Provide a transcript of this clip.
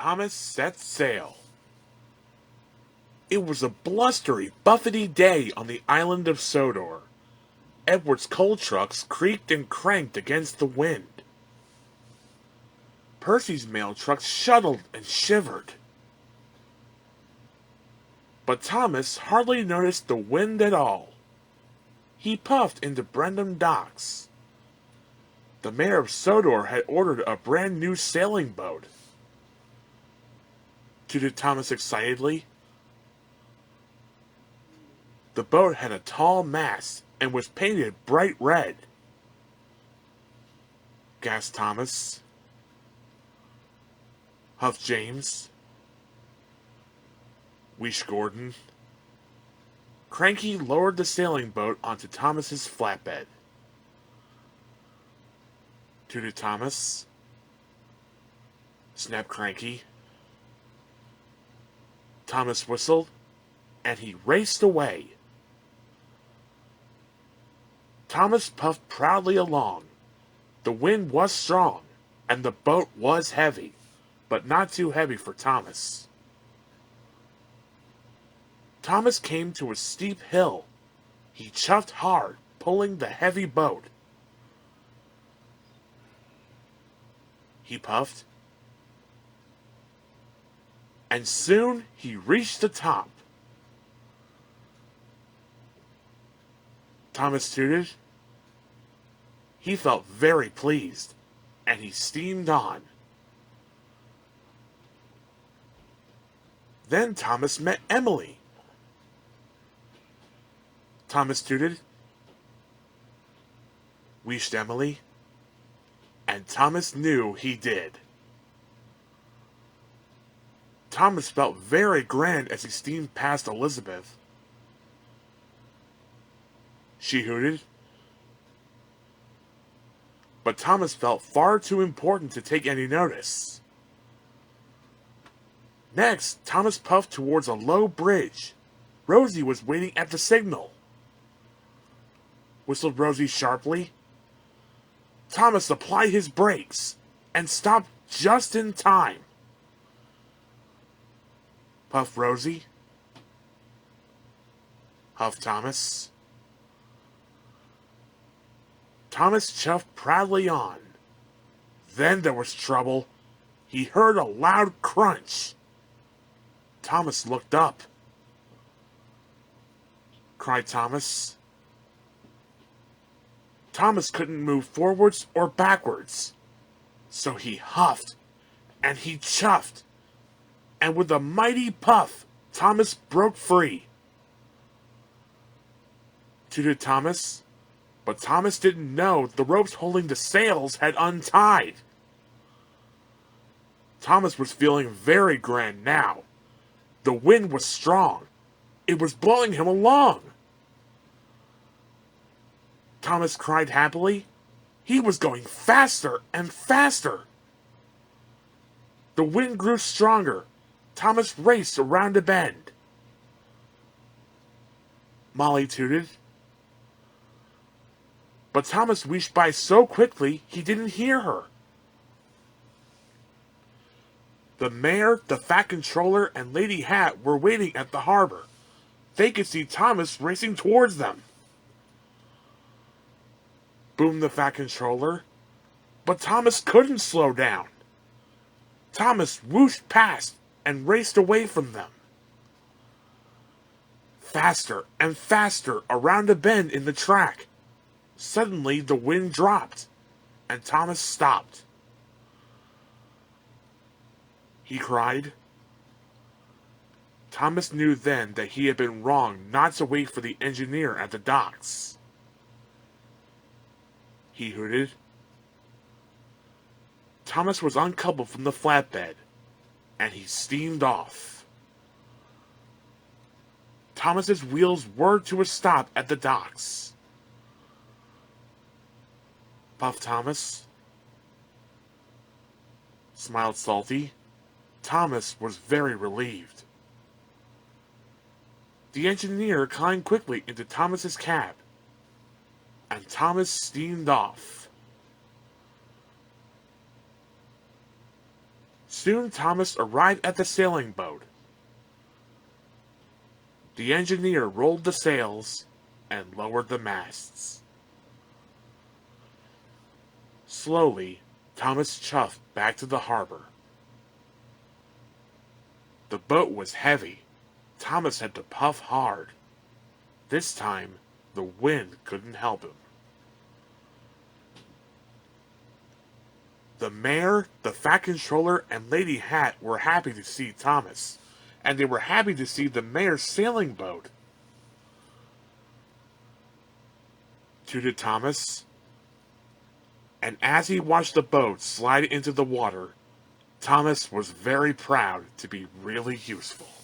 Thomas set sail. It was a blustery, buffety day on the island of Sodor. Edward's coal trucks creaked and cranked against the wind. Percy's mail trucks shuttled and shivered. But Thomas hardly noticed the wind at all. He puffed into Brendam docks. The mayor of Sodor had ordered a brand new sailing boat. Tooted Thomas excitedly. The boat had a tall mast and was painted bright red. Gasped Thomas. Huffed James. Wheeshed Gordon. Cranky lowered the sailing boat onto Thomas's flatbed. Tooted Thomas. Snapped Cranky. Thomas whistled, and he raced away. Thomas puffed proudly along. The wind was strong, and the boat was heavy, but not too heavy for Thomas. Thomas came to a steep hill. He chuffed hard, pulling the heavy boat. He puffed, and soon he reached the top. Thomas tooted. He felt very pleased, and he steamed on. Then Thomas met Emily. Thomas tooted. Wheeshed Emily. And Thomas knew he did. Thomas felt very grand as he steamed past Elizabeth. She hooted. But Thomas felt far too important to take any notice. Next, Thomas puffed towards a low bridge. Rosie was waiting at the signal. Whistled Rosie sharply. Thomas applied his brakes and stopped just in time. Puffed Rosie. Huffed Thomas. Thomas chuffed proudly on. Then there was trouble. He heard a loud crunch. Thomas looked up. Cried Thomas. Thomas couldn't move forwards or backwards. So he huffed and he chuffed. And with a mighty puff, Thomas broke free. Tooted Thomas. But Thomas didn't know the ropes holding the sails had untied. Thomas was feeling very grand now. The wind was strong. It was blowing him along. Thomas cried happily. He was going faster and faster. The wind grew stronger. Thomas raced around a bend. Molly tooted. But Thomas wheeshed by so quickly he didn't hear her. The mayor, the fat controller, and Lady Hat were waiting at the harbor. They could see Thomas racing towards them. Boomed the fat controller. But Thomas couldn't slow down. Thomas whooshed past and raced away from them. Faster and faster around a bend in the track. Suddenly the wind dropped, and Thomas stopped. He cried. Thomas knew then that he had been wrong not to wait for the engineer at the docks. He hooted. Thomas was uncoupled from the flatbed, and he steamed off. Thomas's wheels whirred to a stop at the docks. Puffed Thomas. Smiled Salty. Thomas was very relieved. The engineer climbed quickly into Thomas's cab, and Thomas steamed off. Soon Thomas arrived at the sailing boat. The engineer rolled the sails and lowered the masts. Slowly, Thomas chuffed back to the harbor. The boat was heavy. Thomas had to puff hard. This time, the wind couldn't help him. The mayor, the Fat Controller, and Lady Hat were happy to see Thomas, and they were happy to see the mayor's sailing boat. Tooted Thomas, and as he watched the boat slide into the water, Thomas was very proud to be really useful.